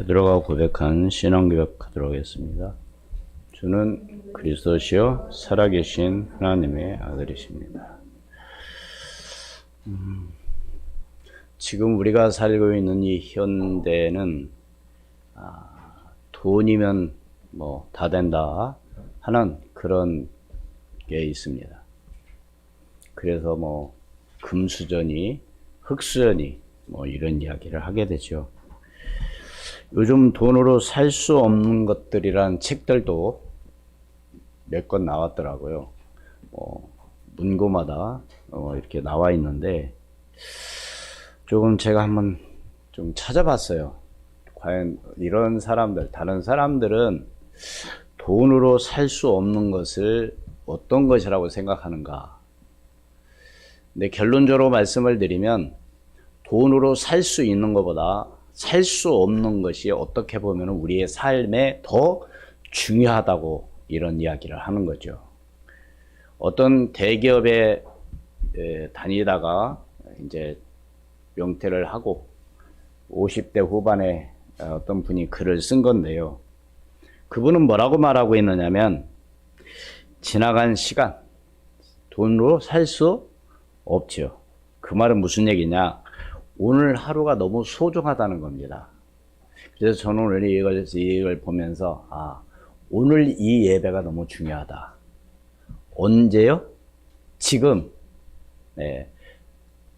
베드로가 고백한 신앙고백 하도록 하겠습니다. 주는 그리스도시요 살아계신 하나님의 아들이십니다. 지금 우리가 살고 있는 이 현대는 돈이면 뭐 다 된다 하는 그런 게 있습니다. 그래서 뭐 금수저니 흙수저니 뭐 이런 이야기를 하게 되죠. 요즘 돈으로 살 수 없는 것들이란 책들도 몇 권 나왔더라고요. 문고마다 이렇게 나와 있는데 조금 제가 한번 좀 찾아봤어요. 과연 이런 사람들, 다른 사람들은 돈으로 살 수 없는 것을 어떤 것이라고 생각하는가. 근데 결론적으로 말씀을 드리면 돈으로 살 수 있는 것보다 살 수 없는 것이 어떻게 보면 우리의 삶에 더 중요하다고 이런 이야기를 하는 거죠. 어떤 대기업에 다니다가 이제 명퇴를 하고 50대 후반에 어떤 분이 글을 쓴 건데요. 그분은 뭐라고 말하고 있느냐면 지나간 시간 돈으로 살 수 없죠. 그 말은 무슨 얘기냐? 오늘 하루가 너무 소중하다는 겁니다. 그래서 저는 오늘 이걸 보면서 오늘 이 예배가 너무 중요하다. 언제요? 지금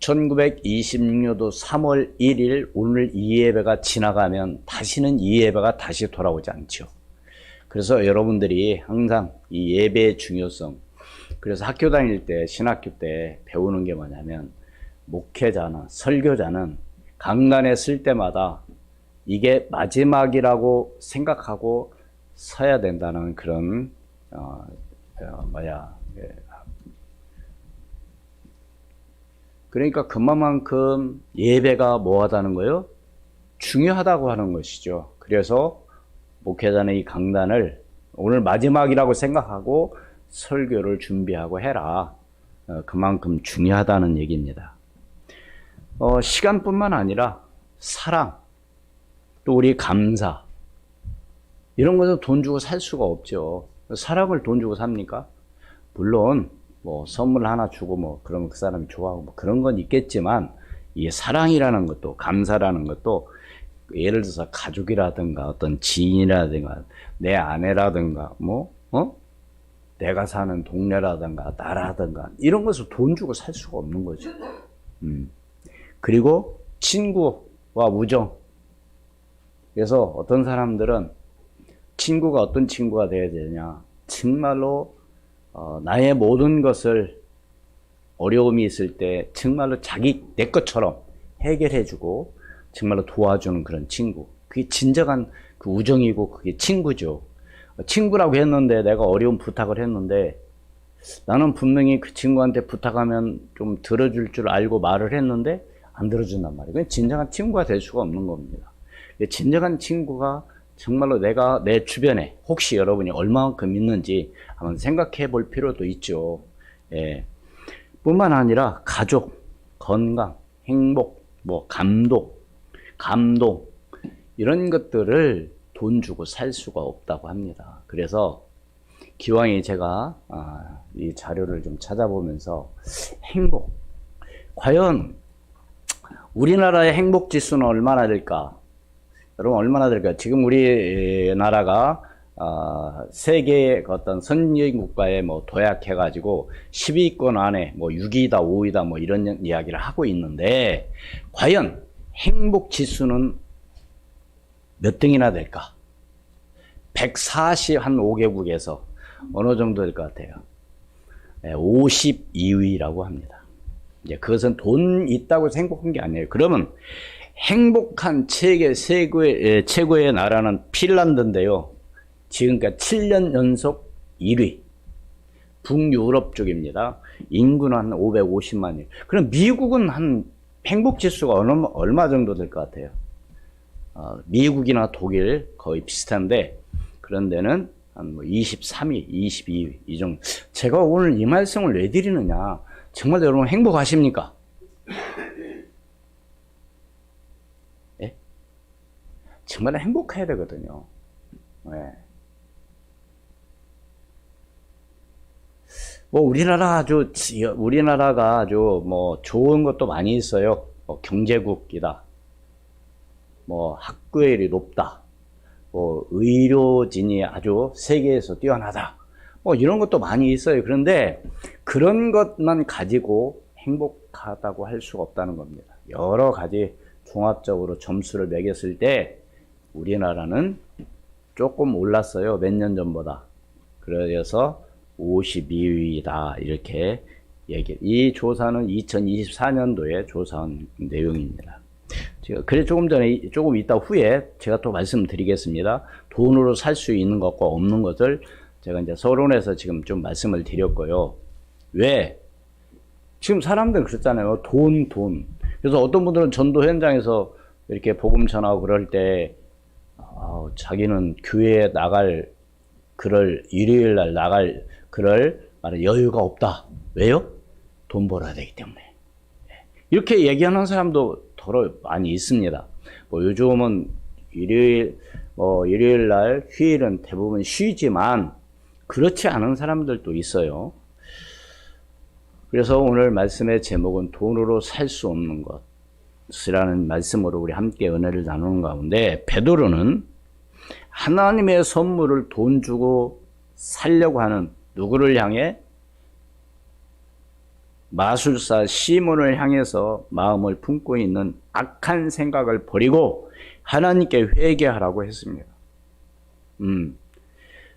1926년도 3월 1일 오늘 이 예배가 지나가면 다시는 이 예배가 다시 돌아오지 않죠. 그래서 여러분들이 항상 이 예배의 중요성, 그래서 학교 다닐 때 신학교 때 배우는 게 뭐냐면 목회자나 설교자는 강단에 쓸 때마다 이게 마지막이라고 생각하고 서야 된다는 그런 그러니까 그만큼 예배가 뭐하다는 거예요? 중요하다고 하는 것이죠. 그래서 목회자는 이 강단을 오늘 마지막이라고 생각하고 설교를 준비하고 해라. 그만큼 중요하다는 얘기입니다. 시간뿐만 아니라 사랑, 또 우리 감사, 이런 것은 돈 주고 살 수가 없죠. 사랑을 돈 주고 삽니까? 물론 뭐 선물 하나 주고 뭐 그러면 그 사람이 좋아하고 뭐 그런 건 있겠지만 이 사랑이라는 것도 감사라는 것도 예를 들어서 가족이라든가 어떤 지인이라든가 내 아내라든가 내가 사는 동네라든가 나라든가 이런 것을 돈 주고 살 수가 없는 거죠. 그리고 친구와 우정. 그래서 어떤 사람들은 친구가 어떤 친구가 되어야 되냐. 정말로 나의 모든 것을 어려움이 있을 때 정말로 내 것처럼 해결해주고 정말로 도와주는 그런 친구. 그게 진정한 그 우정이고 그게 친구죠. 친구라고 했는데 내가 어려운 부탁을 했는데 나는 분명히 그 친구한테 부탁하면 좀 들어줄 줄 알고 말을 했는데 안 들어준단 말이에요. 그건 진정한 친구가 될 수가 없는 겁니다. 진정한 친구가 정말로 내가 내 주변에 혹시 여러분이 얼마만큼 있는지 한번 생각해 볼 필요도 있죠. 뿐만 아니라 가족, 건강, 행복, 감동 이런 것들을 돈 주고 살 수가 없다고 합니다. 그래서 기왕에 제가 이 자료를 좀 찾아보면서 행복, 과연 우리나라의 행복 지수는 얼마나 될까? 여러분 얼마나 될까요? 지금 우리나라가 세계의 어떤 선진 국가에 도약해가지고 10위권 안에 6위다, 5위다 이런 이야기를 하고 있는데 과연 행복 지수는 몇 등이나 될까? 145개국에서 어느 정도 될 것 같아요? 52위라고 합니다. 이제 그것은 돈 있다고 행복한 게 아니에요. 그러면 행복한 최고의 나라는 핀란드인데요. 지금까지 7년 연속 1위. 북유럽 쪽입니다. 인구는 한 550만이에요. 그럼 미국은 한 행복지수가 얼마 정도 될 것 같아요? 미국이나 독일 거의 비슷한데 그런 데는 한 23위, 22위 이 정도. 제가 오늘 이 말씀을 왜 드리느냐? 정말 여러분 행복하십니까? 예? 정말 행복해야 되거든요. 네. 뭐 우리나라가 아주 뭐 좋은 것도 많이 있어요. 뭐 경제국이다. 뭐 학교율이 높다. 뭐 의료진이 아주 세계에서 뛰어나다. 뭐 이런 것도 많이 있어요. 그런데 그런 것만 가지고 행복하다고 할 수가 없다는 겁니다. 여러 가지 종합적으로 점수를 매겼을 때 우리나라는 조금 올랐어요. 몇 년 전보다. 그래서 52위다 이렇게 이 조사는 2024년도에 조사한 내용입니다. 그래 조금 이따 후에 제가 또 말씀드리겠습니다. 돈으로 살 수 있는 것과 없는 것을 제가 이제 서론에서 지금 좀 말씀을 드렸고요. 왜? 지금 사람들은 그렇잖아요. 돈. 그래서 어떤 분들은 전도 현장에서 이렇게 복음 전하고 그럴 때, 자기는 교회에 일요일 날 나갈 말은 여유가 없다. 왜요? 돈 벌어야 되기 때문에. 이렇게 얘기하는 사람도 더러 많이 있습니다. 뭐 요즘은 일요일 날 휴일은 대부분 쉬지만 그렇지 않은 사람들도 있어요. 그래서 오늘 말씀의 제목은 돈으로 살 수 없는 것이라는 말씀으로 우리 함께 은혜를 나누는 가운데, 베드로는 하나님의 선물을 돈 주고 살려고 하는 누구를 향해? 마술사 시몬을 향해서 마음을 품고 있는 악한 생각을 버리고 하나님께 회개하라고 했습니다.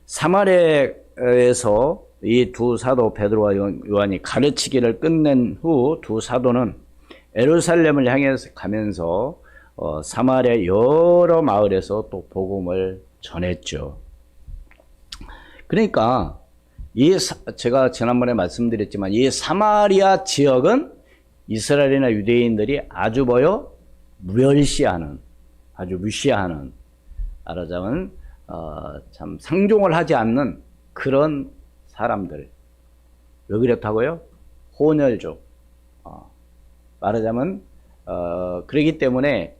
사마리아에서 이 두 사도 베드로와 요한이 가르치기를 끝낸 후 두 사도는 예루살렘을 향해 가면서 사마리아 여러 마을에서 또 복음을 전했죠. 그러니까 제가 지난번에 말씀드렸지만 이 사마리아 지역은 이스라엘이나 유대인들이 아주 무시하는 말하자면 참 상종을 하지 않는 그런 사람들. 왜 그렇다고요? 혼혈족. 말하자면 그렇기 때문에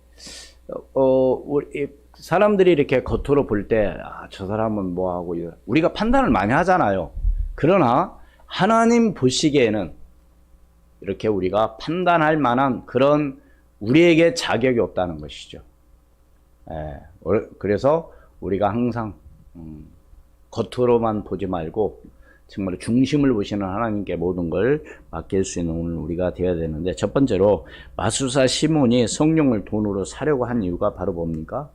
우리 사람들이 이렇게 겉으로 볼 때 저 사람은 뭐하고 우리가 판단을 많이 하잖아요. 그러나 하나님 보시기에는 이렇게 우리가 판단할 만한 그런 우리에게 자격이 없다는 것이죠. 그래서 우리가 항상 겉으로만 보지 말고 정말 중심을 보시는 하나님께 모든 걸 맡길 수 있는 오늘 우리가 되어야 되는데, 첫 번째로 마술사 시몬이 성령을 돈으로 사려고 한 이유가 바로 뭡니까?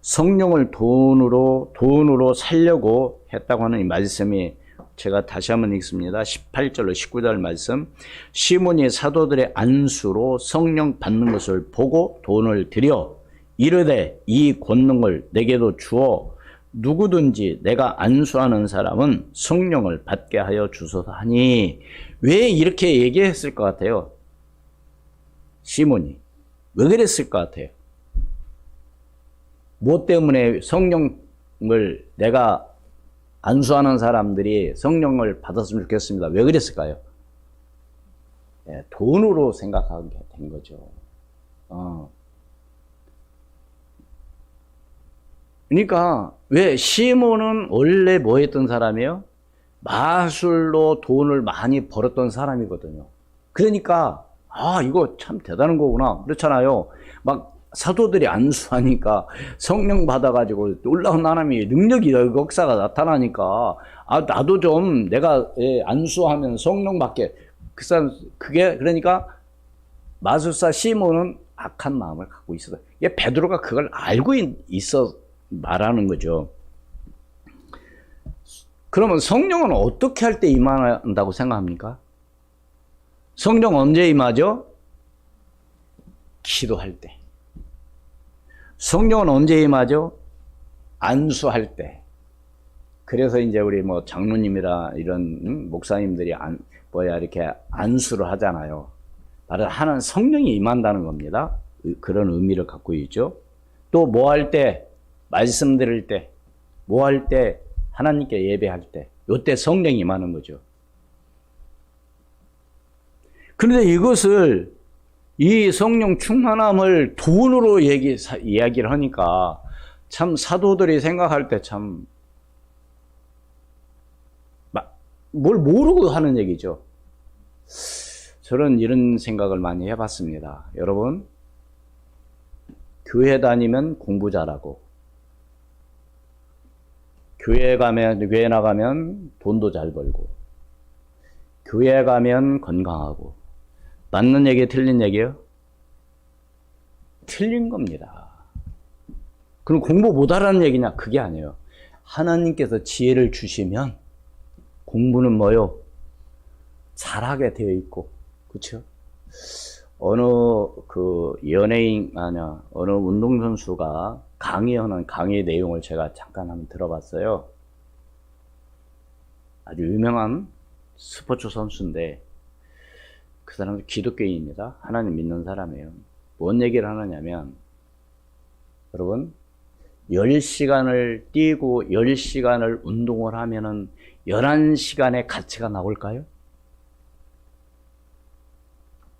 성령을 돈으로 살려고 했다고 하는 이 말씀이, 제가 다시 한번 읽습니다. 18절로 19절 말씀. 시몬이 사도들의 안수로 성령 받는 것을 보고 돈을 들여 이르되 이 권능을 내게도 주어 누구든지 내가 안수하는 사람은 성령을 받게 하여 주소서 하니. 왜 이렇게 얘기했을 것 같아요? 시몬이 왜 그랬을 것 같아요? 뭐 때문에 성령을, 내가 안수하는 사람들이 성령을 받았으면 좋겠습니다. 왜 그랬을까요? 돈으로 생각하게 된 거죠. 그러니까 왜 시몬은 원래 뭐 했던 사람이에요? 마술로 돈을 많이 벌었던 사람이거든요. 그러니까 이거 참 대단한 거구나. 그렇잖아요. 막 사도들이 안수하니까 성령 받아가지고 놀라운 하나님의 능력이, 역사가 나타나니까 나도 좀 내가 안수하면 성령 받게, 그러니까 마술사 시몬은 악한 마음을 갖고 있었어요. 베드로가 그걸 알고 있어 말하는 거죠. 그러면 성령은 어떻게 할 때 임한다고 생각합니까? 성령 언제 임하죠? 기도할 때. 성령은 언제 임하죠? 안수할 때. 그래서 이제 우리 뭐 장로님이라 이런 목사님들이 이렇게 안수를 하잖아요. 바로 하는 성령이 임한다는 겁니다. 그런 의미를 갖고 있죠. 또 뭐 할 때? 말씀 들을 때. 뭐 할 때? 하나님께 예배할 때. 요때 성령이 임하는 거죠. 그런데 이것을 이 성령 충만함을 돈으로 이야기를 하니까 참 사도들이 생각할 때 참 뭘 모르고 하는 얘기죠. 저는 이런 생각을 많이 해봤습니다. 여러분, 교회 다니면 공부 잘하고, 교회 나가면 돈도 잘 벌고, 교회 가면 건강하고, 맞는 얘기, 틀린 얘기요? 틀린 겁니다. 그럼 공부 못하라는 얘기냐? 그게 아니에요. 하나님께서 지혜를 주시면 공부는 뭐요? 잘하게 되어 있고, 그렇죠? 어느 어느 운동선수가 강의하는 강의 내용을 제가 잠깐 한번 들어봤어요. 아주 유명한 스포츠 선수인데, 그 사람은 기독교인입니다. 하나님 믿는 사람이에요. 뭔 얘기를 하느냐면, 여러분, 10시간을 뛰고 10시간을 운동을 하면은 11시간의 가치가 나올까요?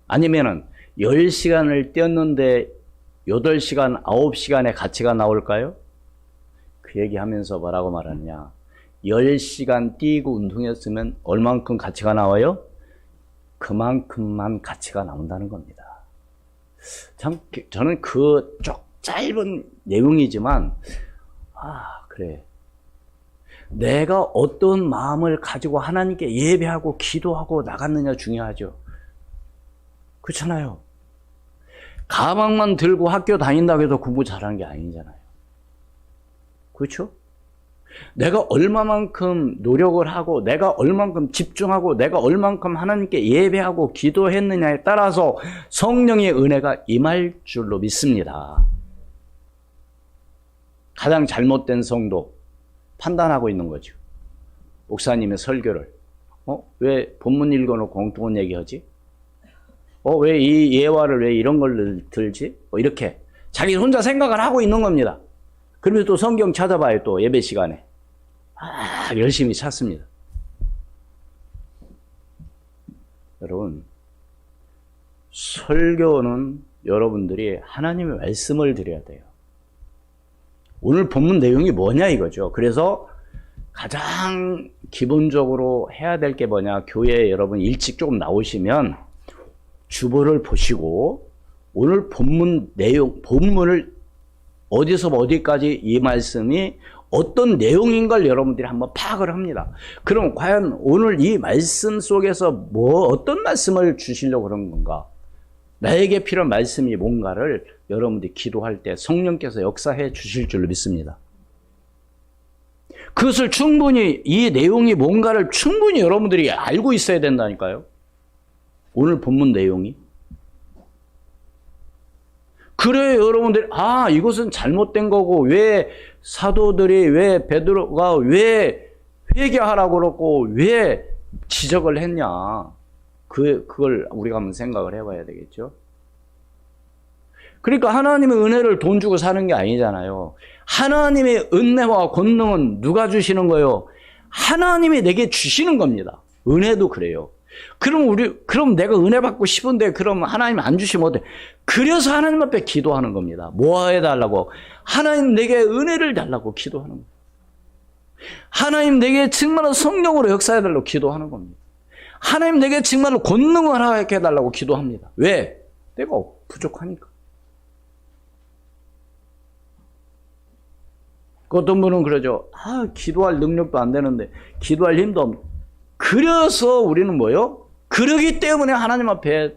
아니면은 10시간을 뛰었는데 8시간, 9시간의 가치가 나올까요? 그 얘기하면서 뭐라고 말하느냐. 10시간 뛰고 운동했으면 얼만큼 가치가 나와요? 그만큼만 가치가 나온다는 겁니다. 참, 저는 그 짧은 내용이지만, 그래. 내가 어떤 마음을 가지고 하나님께 예배하고 기도하고 나갔느냐 중요하죠. 그렇잖아요. 가방만 들고 학교 다닌다고 해서 공부 잘하는 게 아니잖아요. 그렇죠? 내가 얼마만큼 노력을 하고, 내가 얼만큼 집중하고, 내가 얼만큼 하나님께 예배하고 기도했느냐에 따라서 성령의 은혜가 임할 줄로 믿습니다. 가장 잘못된 성도 판단하고 있는 거죠. 목사님의 설교를 왜 본문 읽어놓고 엉뚱한 얘기하지? 왜 이 예화를 왜 이런 걸 들지? 이렇게 자기 혼자 생각을 하고 있는 겁니다. 그러면서 또 성경 찾아봐요. 또 예배 시간에 열심히 찾습니다. 여러분, 설교는 여러분들이 하나님의 말씀을 드려야 돼요. 오늘 본문 내용이 뭐냐 이거죠. 그래서 가장 기본적으로 해야 될 게 뭐냐. 교회에 여러분 일찍 조금 나오시면 주보를 보시고 오늘 본문 내용, 본문을 어디서 어디까지 이 말씀이 어떤 내용인 걸 여러분들이 한번 파악을 합니다. 그럼 과연 오늘 이 말씀 속에서 어떤 말씀을 주시려고 그런 건가? 나에게 필요한 말씀이 뭔가를 여러분들이 기도할 때 성령께서 역사해 주실 줄로 믿습니다. 그것을 충분히, 이 내용이 뭔가를 충분히 여러분들이 알고 있어야 된다니까요. 오늘 본문 내용이. 그래야 여러분들이 이것은 잘못된 거고, 왜 사도들이, 왜 베드로가 왜 회개하라고 그러고 왜 지적을 했냐. 그걸 우리가 한번 생각을 해봐야 되겠죠. 그러니까 하나님의 은혜를 돈 주고 사는 게 아니잖아요. 하나님의 은혜와 권능은 누가 주시는 거예요? 하나님이 내게 주시는 겁니다. 은혜도 그래요. 그럼 내가 은혜 받고 싶은데 그럼 하나님 안 주시면 어때? 그래서 하나님 앞에 기도하는 겁니다. 뭐 해달라고? 하나님 내게 은혜를 달라고 기도하는 거예요. 하나님 내게 정말로 성령으로 역사해달라고 기도하는 겁니다. 하나님 내게 정말로 권능을 하게 해달라고 기도합니다. 왜? 내가 부족하니까. 어떤 분은 그러죠. 기도할 능력도 안 되는데, 기도할 힘도 없는. 그래서 우리는 뭐요? 그러기 때문에 하나님 앞에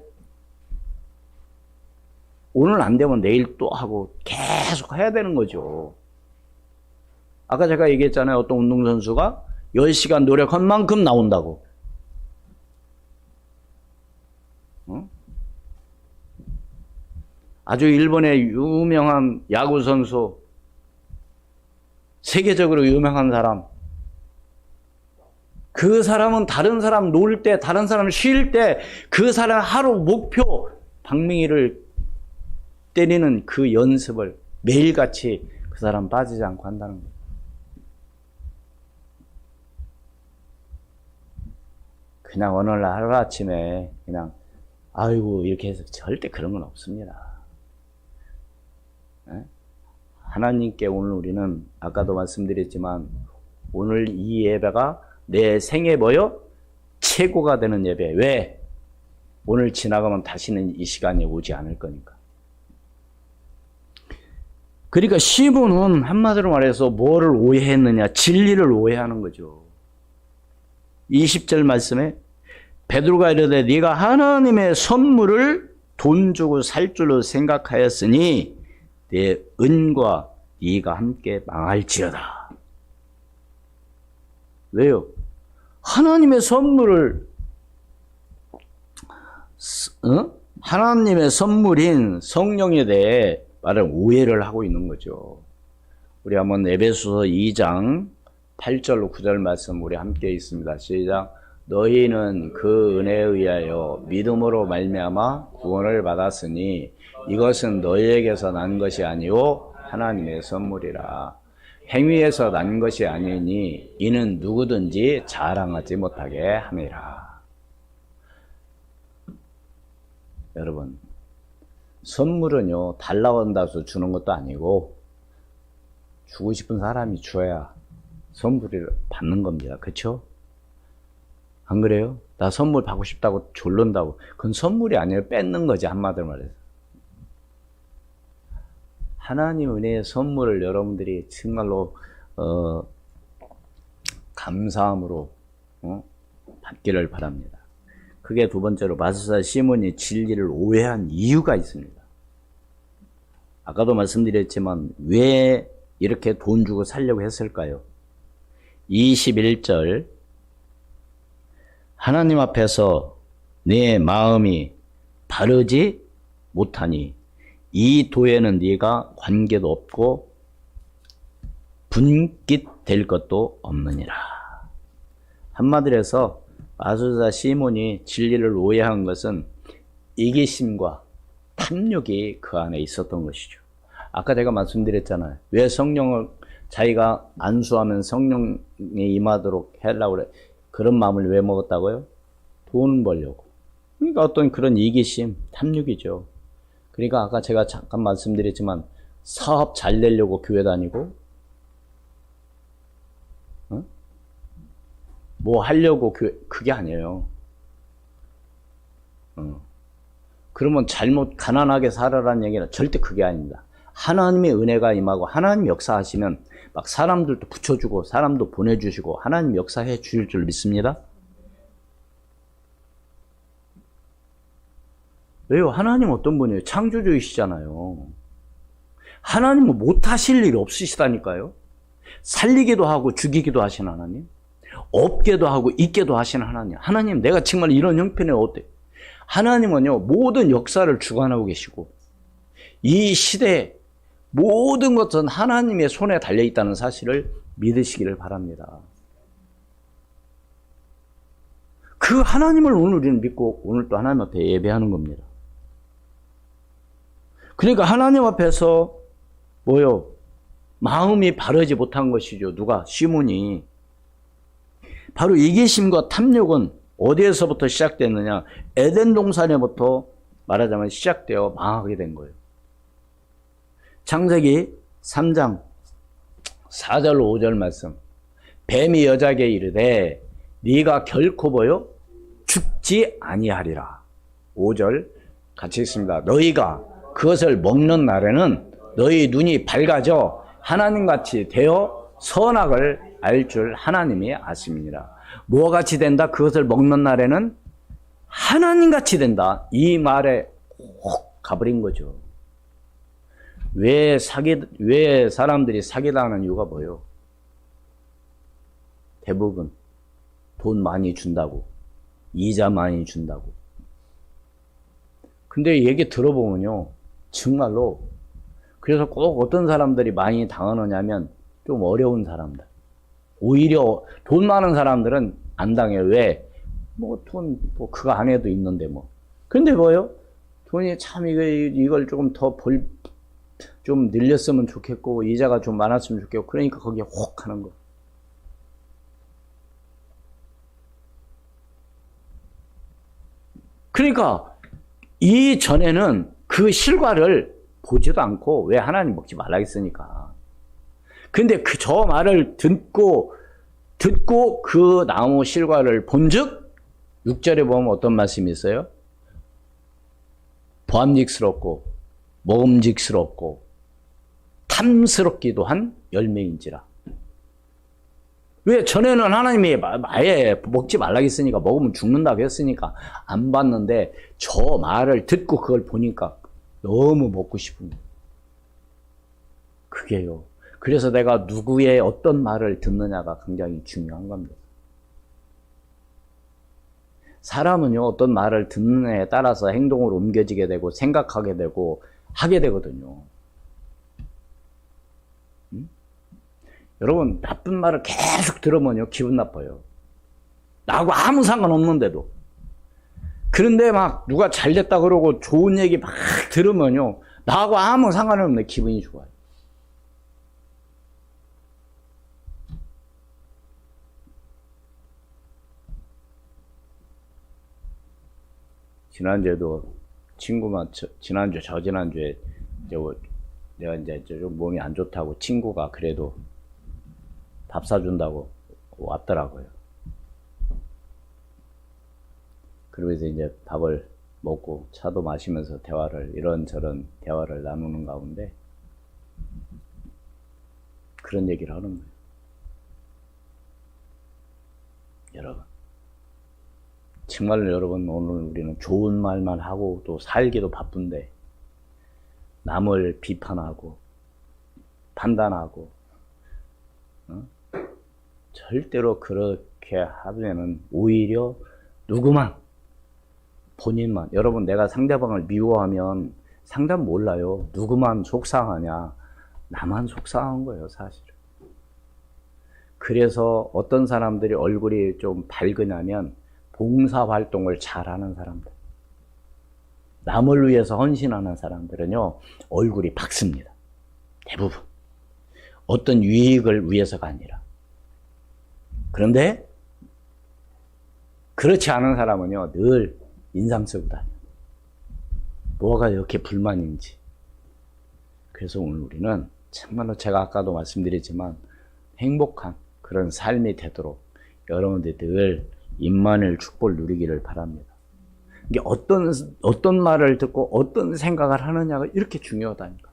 오늘 안 되면 내일 또 하고 계속 해야 되는 거죠. 아까 제가 얘기했잖아요. 어떤 운동선수가 10시간 노력한 만큼 나온다고. 아주 일본의 유명한 야구선수, 세계적으로 유명한 사람. 그 사람은 다른 사람 놀 때, 다른 사람 쉴 때, 그 사람 하루 목표, 박명희를 때리는 그 연습을 매일같이 그 사람 빠지지 않고 한다는 거예요. 그냥 어느 날 하루아침에 그냥 아이고 이렇게 해서 절대 그런 건 없습니다. 예? 하나님께 오늘 우리는 아까도 말씀드렸지만 오늘 이 예배가 내 생애 뭐요? 최고가 되는 예배. 왜? 오늘 지나가면 다시는 이 시간이 오지 않을 거니까. 그러니까 시몬은 한마디로 말해서 뭐를 오해했느냐? 진리를 오해하는 거죠. 20절 말씀에 베드로가 이르되 네가 하나님의 선물을 돈 주고 살 줄로 생각하였으니 내 은과 네가 함께 망할지어다. 왜요? 하나님의 선물을 하나님의 선물인 성령에 대해 말을 오해를 하고 있는 거죠. 우리 한번 에베소서 2장 8절로 9절 말씀 우리 함께 있습니다. 시작. 너희는 그 은혜에 의하여 믿음으로 말미암아 구원을 받았으니 이것은 너희에게서 난 것이 아니요 하나님의 선물이라. 행위에서 난 것이 아니니 이는 누구든지 자랑하지 못하게 함이라. 여러분, 선물은요 달라고 한다고 주는 것도 아니고 주고 싶은 사람이 줘야 선물을 받는 겁니다. 그렇죠? 안 그래요? 나 선물 받고 싶다고 졸른다고 그건 선물이 아니라 뺏는 거지. 한마디로 말해서 하나님 은혜의 선물을 여러분들이 정말로 감사함으로 받기를 바랍니다. 그게 두 번째로 마술사 시몬이 진리를 오해한 이유가 있습니다. 아까도 말씀드렸지만 왜 이렇게 돈 주고 살려고 했을까요? 21절 하나님 앞에서 내 마음이 바르지 못하니 이 도에는 네가 관계도 없고 분깃될 것도 없느니라. 한마디로 해서 마술사 시몬이 진리를 오해한 것은 이기심과 탐욕이 그 안에 있었던 것이죠. 아까 제가 말씀드렸잖아요. 왜 성령을 자기가 안수하면 성령이 임하도록 하려고 그래. 그런 마음을 왜 먹었다고요? 돈 벌려고. 그러니까 어떤 그런 이기심, 탐욕이죠. 그러니까 아까 제가 잠깐 말씀드렸지만 사업 잘 되려고 교회 다니고 뭐 하려고 교회, 그게 아니에요. 그러면 잘못 가난하게 살아라는 얘기는 절대 그게 아닙니다. 하나님의 은혜가 임하고 하나님 역사하시면 막 사람들도 붙여주고 사람도 보내주시고 하나님 역사해 주실 줄 믿습니다. 왜요? 하나님 어떤 분이에요? 창조주이시잖아요. 하나님은 못하실 일이 없으시다니까요. 살리기도 하고 죽이기도 하신 하나님, 없게도 하고 있게도 하신 하나님. 하나님 내가 정말 이런 형편에 어때? 하나님은요 모든 역사를 주관하고 계시고 이 시대에 모든 것은 하나님의 손에 달려있다는 사실을 믿으시기를 바랍니다. 그 하나님을 오늘 우리는 믿고 오늘 또 하나님 앞에 예배하는 겁니다. 그러니까 하나님 앞에서 뭐요? 마음이 바르지 못한 것이죠. 누가? 시몬이. 바로 이기심과 탐욕은 어디에서부터 시작됐느냐? 에덴 동산에부터 말하자면 시작되어 망하게 된 거예요. 창세기 3장 4절 5절 말씀. 뱀이 여자에게 이르되 네가 결코 뭐요? 죽지 아니하리라. 5절 같이 읽습니다. 너희가 그것을 먹는 날에는 너희 눈이 밝아져 하나님같이 되어 선악을 알 줄 하나님이 아심이니라. 뭐와 같이 된다? 그것을 먹는 날에는 하나님같이 된다. 이 말에 혹 가버린 거죠. 왜 사람들이 사기당하는 이유가 뭐예요? 대부분 돈 많이 준다고, 이자 많이 준다고. 근데 얘기 들어보면요, 정말로 그래서 꼭 어떤 사람들이 많이 당하느냐면 좀 어려운 사람들. 오히려 돈 많은 사람들은 안 당해요. 왜? 뭐 돈, 뭐 그거 안 해도 있는데 뭐. 근데 뭐요? 돈이 참 이걸 조금 더 좀 늘렸으면 좋겠고 이자가 좀 많았으면 좋겠고 그러니까 거기에 혹 하는 거. 그러니까 이전에는 그 실과를 보지도 않고, 왜 하나님 먹지 말라 했으니까. 근데 저 말을 듣고 그 나무 실과를 본즉 6절에 보면 어떤 말씀이 있어요? 보암직스럽고 먹음직스럽고 탐스럽기도 한 열매인지라. 왜? 전에는 하나님이 아예 먹지 말라고 했으니까, 먹으면 죽는다고 했으니까 안 봤는데, 저 말을 듣고 그걸 보니까 너무 먹고 싶은 거예요. 그게요. 그래서 내가 누구의 어떤 말을 듣느냐가 굉장히 중요한 겁니다. 사람은요, 어떤 말을 듣느냐에 따라서 행동으로 옮겨지게 되고 생각하게 되고 하게 되거든요. 여러분, 나쁜 말을 계속 들으면요, 기분 나빠요. 나하고 아무 상관없는데도. 그런데 막 누가 잘 됐다 그러고 좋은 얘기 막 들으면요, 나하고 아무 상관없는데 기분이 좋아요. 지난주에도 저지난주에 내가 이제 좀 몸이 안 좋다고 친구가 그래도 밥 사준다고 왔더라고요. 그러면서 이제 밥을 먹고 차도 마시면서 이런저런 대화를 나누는 가운데 그런 얘기를 하는 거예요. 여러분, 정말로 여러분, 오늘 우리는 좋은 말만 하고 또 살기도 바쁜데 남을 비판하고 판단하고 절대로 그렇게 하면은 오히려 누구만, 본인만, 여러분, 내가 상대방을 미워하면 상대방 몰라요. 누구만 속상하냐? 나만 속상한 거예요, 사실은. 그래서 어떤 사람들이 얼굴이 좀 밝으냐면 봉사활동을 잘하는 사람들, 남을 위해서 헌신하는 사람들은요, 얼굴이 밝습니다. 대부분. 어떤 유익을 위해서가 아니라. 그런데 그렇지 않은 사람은요, 늘 인상 쓰고 다녀요. 뭐가 이렇게 불만인지. 그래서 오늘 우리는 정말로 제가 아까도 말씀드렸지만 행복한 그런 삶이 되도록 여러분들 늘 임마누엘 축복을 누리기를 바랍니다. 이게 어떤 말을 듣고 어떤 생각을 하느냐가 이렇게 중요하다니까.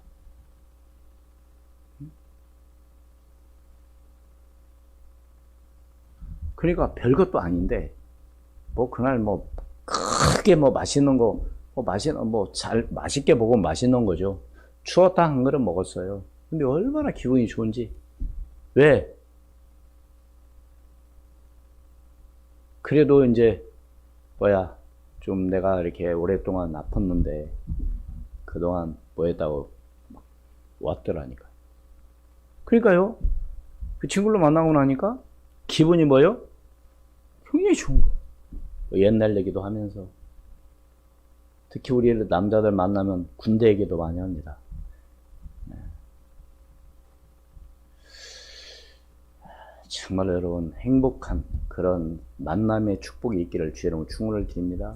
그러니까 별것도 아닌데, 그날 크게 맛있는 거, 맛있게 먹으면 맛있는 거죠. 추어탕 한 그릇 먹었어요. 근데 얼마나 기분이 좋은지. 왜? 그래도 이제, 좀 내가 이렇게 오랫동안 아팠는데, 그동안 했다고 왔더라니까. 그러니까요, 그 친구를 만나고 나니까, 기분이 굉장히 좋은 거예요. 옛날 얘기도 하면서. 특히 우리 남자들 만나면 군대 얘기도 많이 합니다. 네. 정말 여러분, 행복한 그런 만남의 축복이 있기를 주의 이름으로 축원을 드립니다.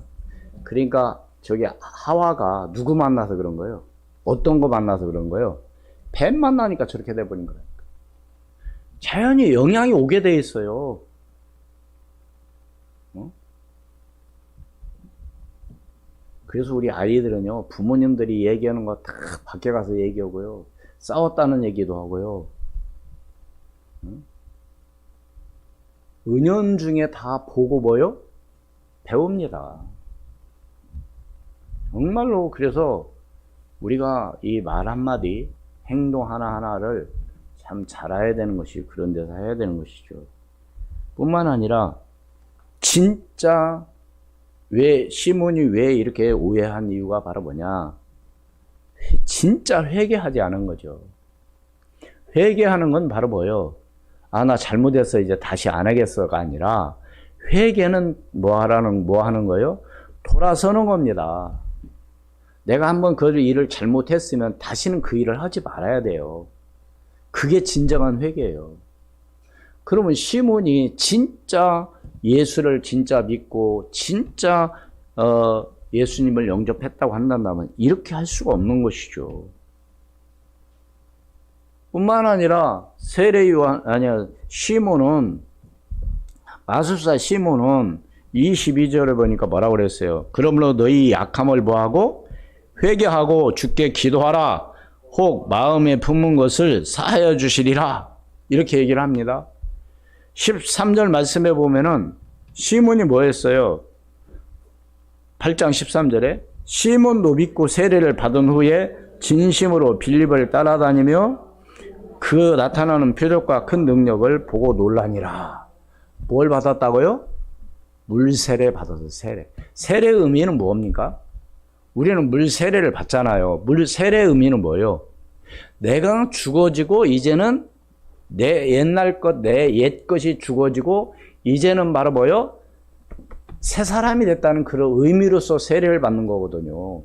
그러니까 저기 하와가 누구 만나서 그런 거예요? 어떤 거 만나서 그런 거예요? 뱀 만나니까 저렇게 돼버린 거예요. 자연히 영향이 오게 돼 있어요. 그래서 우리 아이들은요, 부모님들이 얘기하는 거 다 밖에 가서 얘기하고요, 싸웠다는 얘기도 하고요, 은연중에 다 보고 배웁니다. 정말로. 그래서 우리가 이 말 한마디, 행동 하나하나를 참 잘해야 되는 것이, 그런 데서 해야 되는 것이죠. 뿐만 아니라 진짜 시몬이 왜 이렇게 오해한 이유가 바로 뭐냐? 진짜 회개하지 않은 거죠. 회개하는 건 바로 뭐예요? 나 잘못했어, 이제 다시 안 하겠어가 아니라, 회개는 뭐 하는 거예요? 돌아서는 겁니다. 내가 한번 그 일을 잘못했으면 다시는 그 일을 하지 말아야 돼요. 그게 진정한 회개예요. 그러면 시몬이 진짜 예수를 진짜 믿고 진짜 예수님을 영접했다고 한다면 이렇게 할 수가 없는 것이죠. 뿐만 아니라 시몬은 마술사 시몬은 22절에 보니까 뭐라고 그랬어요? 그러므로 너희 약함을 뭐하고 회개하고 주께 기도하라. 혹 마음에 품은 것을 사하여 주시리라. 이렇게 얘기를 합니다. 13절 말씀에 보면은 시몬이 뭐 했어요? 8장 13절에 시몬도 믿고 세례를 받은 후에 진심으로 빌립을 따라다니며 그 나타나는 표적과 큰 능력을 보고 놀라니라. 뭘 받았다고요? 물세례 받아서 세례. 세례의 의미는 뭡니까? 우리는 물세례를 받잖아요. 물세례의 의미는 뭐예요? 내가 죽어지고 이제는 내 옛날 것, 내 옛 것이 죽어지고 이제는 바로 뭐예요? 새 사람이 됐다는 그런 의미로서 세례를 받는 거거든요.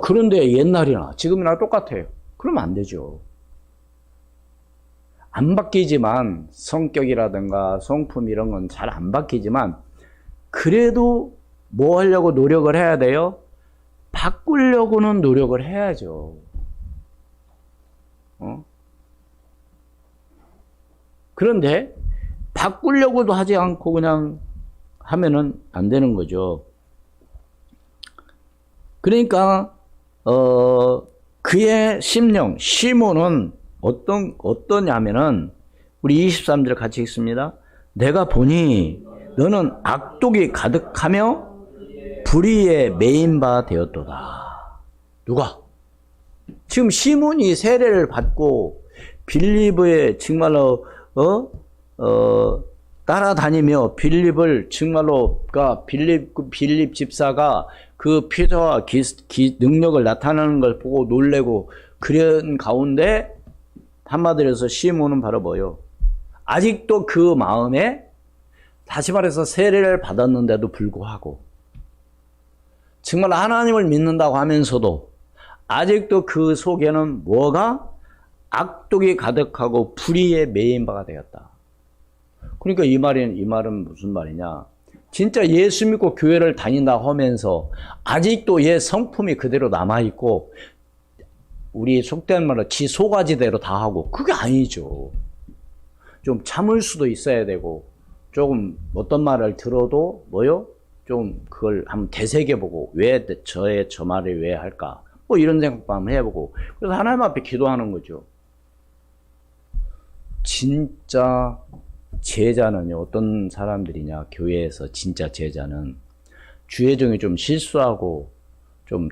그런데 옛날이나 지금이나 똑같아요. 그러면 안 되죠. 안 바뀌지만 성격이라든가 성품 이런 건 잘 안 바뀌지만 그래도 뭐 하려고 노력을 해야 돼요? 바꾸려고는 노력을 해야죠. 그런데 바꾸려고도 하지 않고 그냥 하면은 안 되는 거죠. 그러니까 그의 심령 시몬은 어떠냐면은 우리 23절 같이 읽습니다. 내가 보니 너는 악독이 가득하며 불의에 매인 바 되었도다. 누가? 지금 시몬이 세례를 받고 빌립의 정말로 따라다니며 빌립을 정말로 빌립 집사가 그 표적과 능력을 나타나는 걸 보고 놀래고 그런 가운데 한마디로 해서 시몬은 바로 뭐요? 아직도 그 마음에 다시 말해서 세례를 받았는데도 불구하고 정말 하나님을 믿는다고 하면서도 아직도 그 속에는 뭐가? 악독이 가득하고 불의에 매인 바가 되었다. 그러니까 이 말은 무슨 말이냐? 진짜 예수 믿고 교회를 다닌다고 하면서 아직도 옛 성품이 그대로 남아있고 우리 속된 말로 지 소가지대로 다 하고 그게 아니죠. 좀 참을 수도 있어야 되고 조금 어떤 말을 들어도 뭐요? 좀 그걸 한번 되새겨보고 왜 저 말을 왜 할까? 뭐 이런 생각도 한번 해보고 그래서 하나님 앞에 기도하는 거죠. 진짜 제자는요, 어떤 사람들이냐, 교회에서 진짜 제자는 주의 종이 좀 실수하고 좀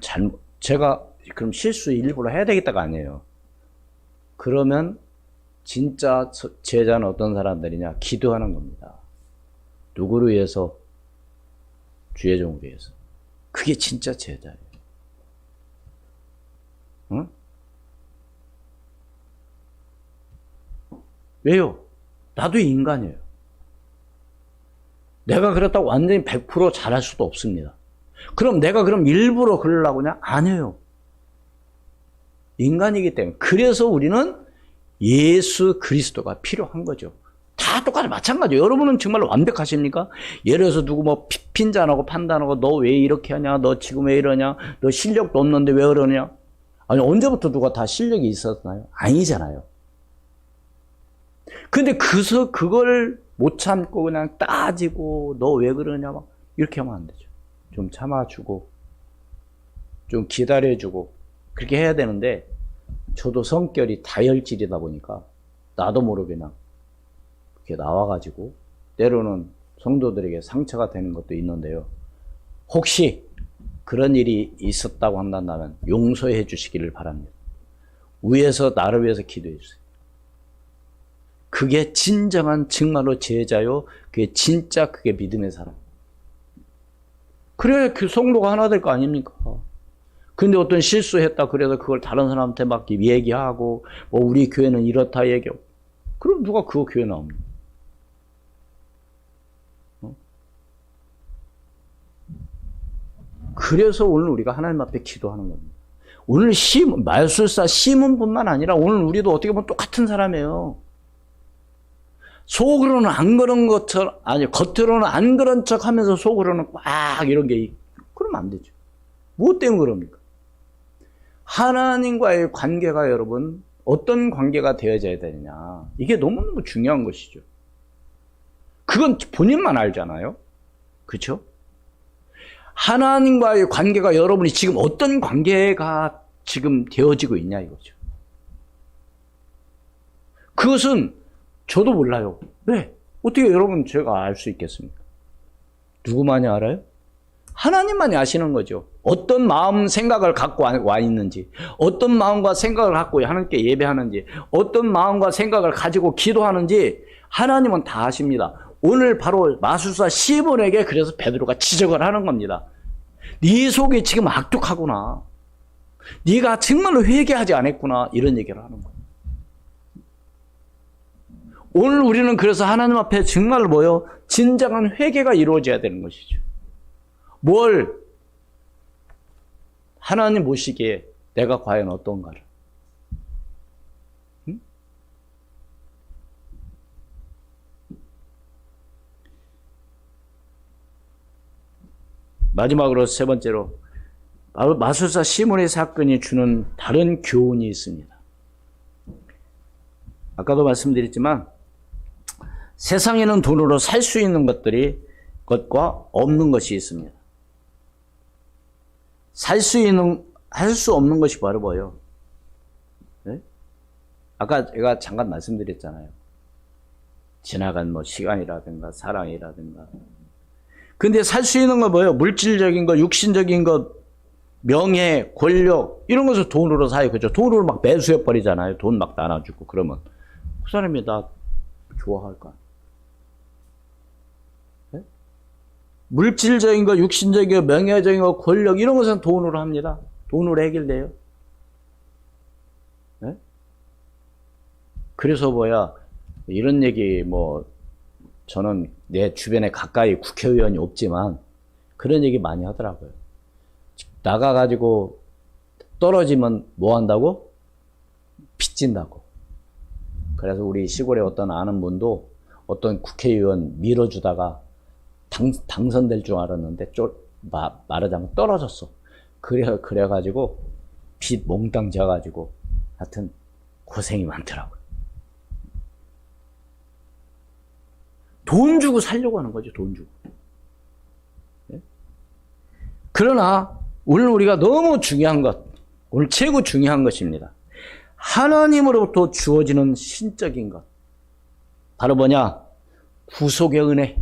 제가 그럼 실수 일부러 해야 되겠다가 아니에요. 그러면 진짜 제자는 어떤 사람들이냐, 기도하는 겁니다. 누구를 위해서? 주의 종을 위해서. 그게 진짜 제자예요. 응? 왜요? 나도 인간이에요. 내가 그렇다고 완전히 100% 잘할 수도 없습니다. 그럼 내가 일부러 그러려고 그냥? 아니에요. 인간이기 때문에. 그래서 우리는 예수 그리스도가 필요한 거죠. 다 똑같이 마찬가지예요. 여러분은 정말 완벽하십니까? 예를 들어서 누구 뭐 핀잔하고 판단하고 너 왜 이렇게 하냐? 너 지금 왜 이러냐? 너 실력도 없는데 왜 그러냐? 아니 언제부터 누가 다 실력이 있었나요? 아니잖아요. 근데 그걸 못 참고 그냥 따지고 너 왜 그러냐 막 이렇게 하면 안 되죠. 좀 참아주고 좀 기다려주고 그렇게 해야 되는데 저도 성격이 다혈질이다 보니까 나도 모르게 그냥 그렇게 나와가지고 때로는 성도들에게 상처가 되는 것도 있는데요. 혹시 그런 일이 있었다고 한다면 용서해 주시기를 바랍니다. 위에서 나를 위해서 기도해 주세요. 그게 진정한 정말로 제자요. 그게 진짜 그게 믿음의 사람. 그래야 그 성도가 하나 될 거 아닙니까? 근데 어떤 실수했다 그래서 그걸 다른 사람한테 막 얘기하고 뭐 우리 교회는 이렇다 얘기하고 그럼 누가 그 교회 나옵니까? 그래서 오늘 우리가 하나님 앞에 기도하는 겁니다. 오늘 말술사 시몬뿐만 아니라 오늘 우리도 어떻게 보면 똑같은 사람이에요. 속으로는 안 그런 것처럼, 겉으로는 안 그런 척 하면서 속으로는 꽉 이런 게, 그럼 그러면 안 되죠. 뭐 때문에 그럽니까? 하나님과의 관계가 여러분 어떤 관계가 되어져야 되느냐, 이게 너무너무 중요한 것이죠. 그건 본인만 알잖아요. 그렇죠? 하나님과의 관계가 여러분이 지금 어떤 관계가 지금 되어지고 있냐 이거죠. 그것은 저도 몰라요. 왜? 어떻게 여러분 제가 알 수 있겠습니까? 누구만이 알아요? 하나님만이 아시는 거죠. 어떤 마음 생각을 갖고 와 있는지, 어떤 마음과 생각을 갖고 하나님께 예배하는지, 어떤 마음과 생각을 가지고 기도하는지 하나님은 다 아십니다. 오늘 바로 마술사 시몬에게 그래서 베드로가 지적을 하는 겁니다. 네 속이 지금 악독하구나. 네가 정말로 회개하지 않았구나. 이런 얘기를 하는 거예요. 오늘 우리는 그래서 하나님 앞에 정말 뭐요? 진정한 회개가 이루어져야 되는 것이죠. 뭘? 하나님 보시기에 내가 과연 어떤가를. 응? 마지막으로 세 번째로 마술사 시몬의 사건이 주는 다른 교훈이 있습니다. 아까도 말씀드렸지만 세상에는 돈으로 살 수 있는 것과 없는 것이 있습니다. 할 수 없는 것이 바로 뭐예요? 네? 아까 제가 잠깐 말씀드렸잖아요. 지나간 시간이라든가 사랑이라든가. 근데 살 수 있는 건 뭐예요? 물질적인 거, 육신적인 것, 명예, 권력, 이런 것을 돈으로 사요. 그죠? 돈으로 막 매수해 버리잖아요. 돈 막 나눠주고. 그러면 그 사람이 나 좋아할까? 네? 물질적인 거, 육신적인 거, 명예적인 거, 권력, 이런 것은 돈으로 합니다. 돈으로 해결돼요. 네? 그래서 이런 얘기 저는 내 주변에 가까이 국회의원이 없지만 그런 얘기 많이 하더라고요. 나가가지고 떨어지면 뭐 한다고? 빚진다고. 그래서 우리 시골에 어떤 아는 분도 어떤 국회의원 밀어주다가 당선될 줄 알았는데 말하자면 떨어졌어. 그래가지고 빚 몽땅 져가지고 하여튼 고생이 많더라고요. 돈 주고 살려고 하는 거죠. 돈 주고. 네? 그러나 오늘 우리가 너무 중요한 것, 오늘 최고 중요한 것입니다. 하나님으로부터 주어지는 신적인 것. 바로 뭐냐? 구속의 은혜.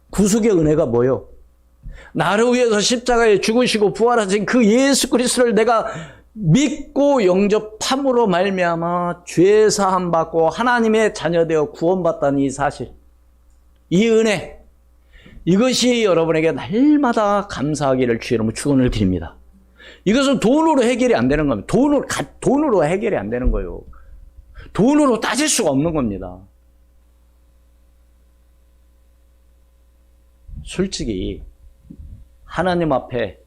구속의 은혜가 뭐요? 나를 위해서 십자가에 죽으시고 부활하신 그 예수 그리스도를 내가 믿고 영접함으로 말미암아 죄 사함 받고 하나님의 자녀되어 구원받다는 이 사실, 이 은혜, 이것이 여러분에게 날마다 감사하기를 주의 이름으로 축원을 드립니다. 이것은 돈으로 해결이 안 되는 겁니다. 돈으로 해결이 안 되는 거예요. 돈으로 따질 수가 없는 겁니다. 솔직히 하나님 앞에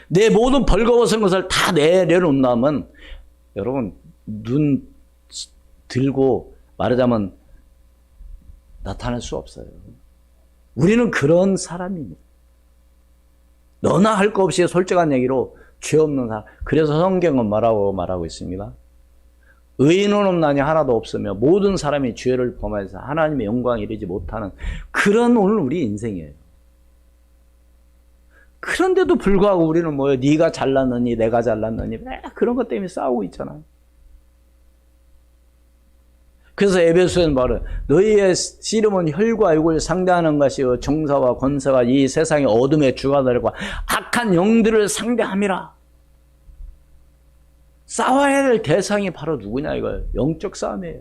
내 모든 벌거벗은 것을 다 내려놓는다면 여러분 눈 들고 말하자면 나타날 수 없어요. 우리는 그런 사람입니다. 너나 할 거 없이 솔직한 얘기로 죄 없는 사람. 그래서 성경은 말하고 있습니다. 의인은 없나니 하나도 없으며 모든 사람이 죄를 범해서 하나님의 영광에 이르지 못하는 그런 오늘 우리 인생이에요. 그런데도 불구하고 우리는 네가 잘났느니 내가 잘났느니 그런 것 때문에 싸우고 있잖아요. 그래서 에베소서는 말은 너희의 씨름은 혈과 육을 상대하는 것이요 정사와 권세가 이 세상의 어둠의 주관들과 악한 영들을 상대함이라. 싸워야 될 대상이 바로 누구냐 이거예요. 영적 싸움이에요.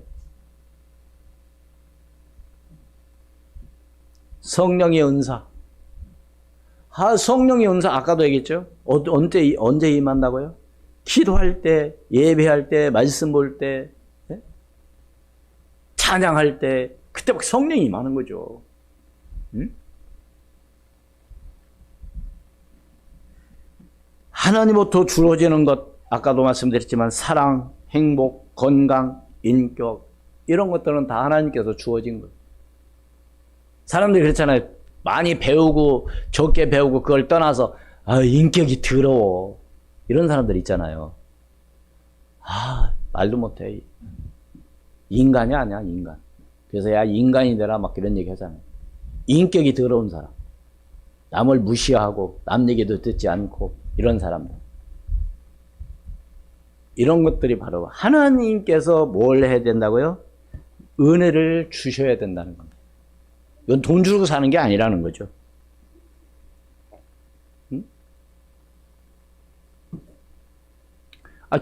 성령의 은사. 성령의 은사 아까도 얘기했죠. 언제 임한다고요? 기도할 때, 예배할 때, 말씀 볼 때, 찬양할 때, 그때 막 성령이 임하는 거죠. 응? 하나님부터 주어지는 것, 아까도 말씀드렸지만 사랑, 행복, 건강, 인격 이런 것들은 다 하나님께서 주어진 거예요. 사람들이 그렇잖아요. 많이 배우고 적게 배우고 그걸 떠나서 인격이 더러워. 이런 사람들 있잖아요. 말도 못해. 인간이 아니야, 인간. 그래서 야, 인간이 되라 막 이런 얘기 하잖아요. 인격이 더러운 사람. 남을 무시하고 남 얘기도 듣지 않고 이런 사람들. 이런 것들이 바로 하나님께서 뭘 해야 된다고요? 은혜를 주셔야 된다는 겁니다. 이건 돈 주고 사는 게 아니라는 거죠. 응?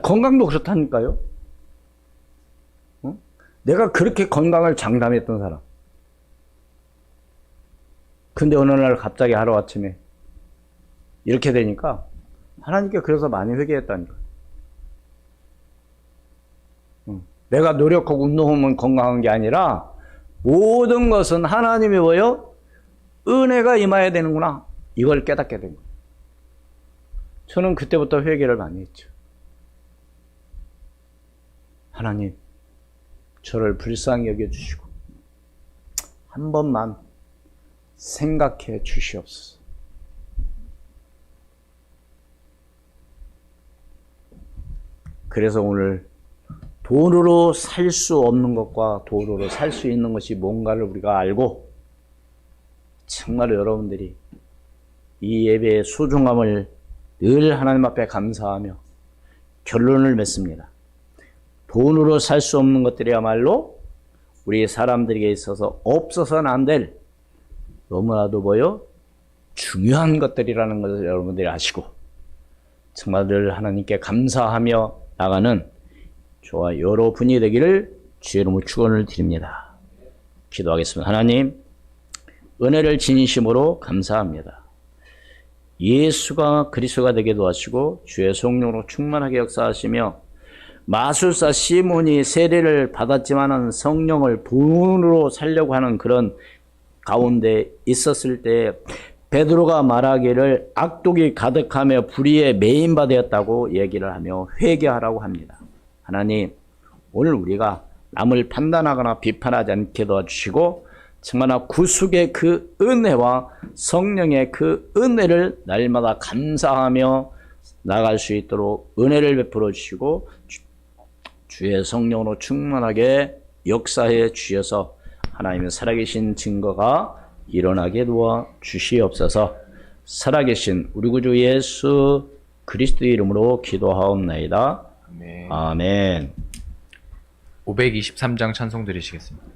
건강도 그렇다니까요. 응? 내가 그렇게 건강을 장담했던 사람. 근데 어느 날 갑자기 하루아침에 이렇게 되니까 하나님께 그래서 많이 회개했다니까. 내가 노력하고 운동하면 건강한 게 아니라 모든 것은 하나님이 뭐요? 은혜가 임해야 되는구나. 이걸 깨닫게 된 거예요. 저는 그때부터 회개를 많이 했죠. 하나님, 저를 불쌍히 여겨주시고 한 번만 생각해 주시옵소서. 그래서 오늘 돈으로 살 수 없는 것과 돈으로 살 수 있는 것이 뭔가를 우리가 알고 정말 여러분들이 이 예배의 소중함을 늘 하나님 앞에 감사하며 결론을 맺습니다. 돈으로 살 수 없는 것들이야말로 우리 사람들에게 있어서 없어서는 안 될 너무나도 중요한 것들이라는 것을 여러분들이 아시고 정말 늘 하나님께 감사하며 나가는 저와 여러분이 되기를 주의 이름으로 축원을 드립니다. 기도하겠습니다. 하나님, 은혜를 진심으로 감사합니다. 예수가 그리스도가 되게 도와주시고 주의 성령으로 충만하게 역사하시며 마술사 시몬이 세례를 받았지만은 성령을 돈으로 살려고 하는 그런 가운데 있었을 때 베드로가 말하기를 악독이 가득하며 불의에 매인바 되었다고 얘기를 하며 회개하라고 합니다. 하나님, 오늘 우리가 남을 판단하거나 비판하지 않게 도와주시고 정말 구속의 그 은혜와 성령의 그 은혜를 날마다 감사하며 나갈 수 있도록 은혜를 베풀어 주시고 주의 성령으로 충만하게 역사해 주셔서 하나님의 살아계신 증거가 일어나게 도와 주시옵소서. 살아계신 우리 구주 예수 그리스도의 이름으로 기도하옵나이다. 아멘. 아멘. 523장 찬송 드리시겠습니다.